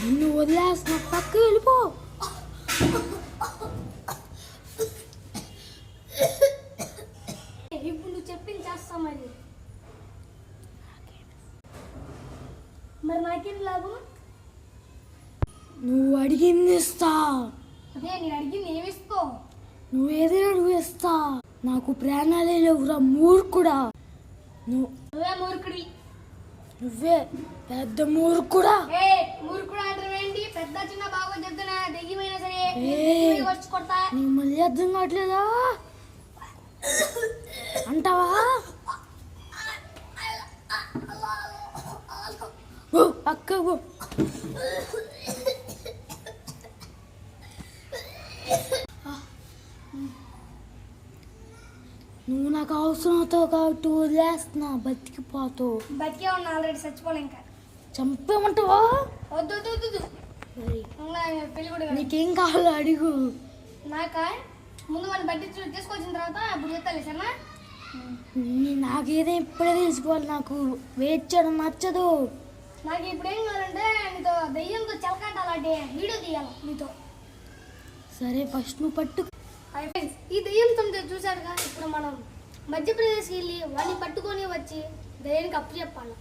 నిన్ను వదిలేసిన పక్క వెళ్ళిపో. ఇప్పుడు నువ్వు చెప్పింది చేస్తా మరి నాకేం లాభం? నువ్వు అడిగింది ఇస్తా. అదే నేను అడిగింది ఏమిస్తావు? నువ్వు ఏదైనా అడుగు ఇస్తా. నాకు ప్రాణాలే లేవురా మూర్ఖుడా. నువ్వే మూర్ఖుడి. నువ్వే పెద్ద మూర్ఖుడా. మూర్ఖుడు అంటారు ఏంటి? పెద్ద చిన్న బాగా చెప్తున్నా దెయ్యమైనా సరే వచ్చి కొడతా. నీకు మళ్ళీ అర్థం కావట్లేదా అంటావా? పక్కకు నువ్వు నాకు అవసరం అవుతావు కాబట్టి వదిలేస్తున్నా. బతికిపోతావు. బతికే ఉన్నా ఆల్రెడీ చచ్చిపోలే. ఇంకా చంపేమంటావా? వద్దు వద్దు వద్దు. పెళ్లి కూడా నీకేం కావాలో అడుగు. నాకా ముందు వాళ్ళు బట్టి తీసుకొచ్చిన తర్వాత అప్పుడు చెప్తాలే సరేనా? నాకేదో ఇప్పుడే తీసుకోవాలి. నాకు వెయిట్ చేయడం నచ్చదు. నాకు ఇప్పుడు ఏం కావాలంటే నీతో దెయ్యంతో చలకాట అలాంటి వీడియో తీయాలి నీతో. సరే ఫస్ట్ నువ్వు పట్టు. ఈ దెయ్యంతో చూశాడుగా. ఇప్పుడు మనం మధ్యప్రదేశ్కి వెళ్ళి వాడిని పట్టుకొని వచ్చి దెయ్యానికి అప్పు చెప్పాలి.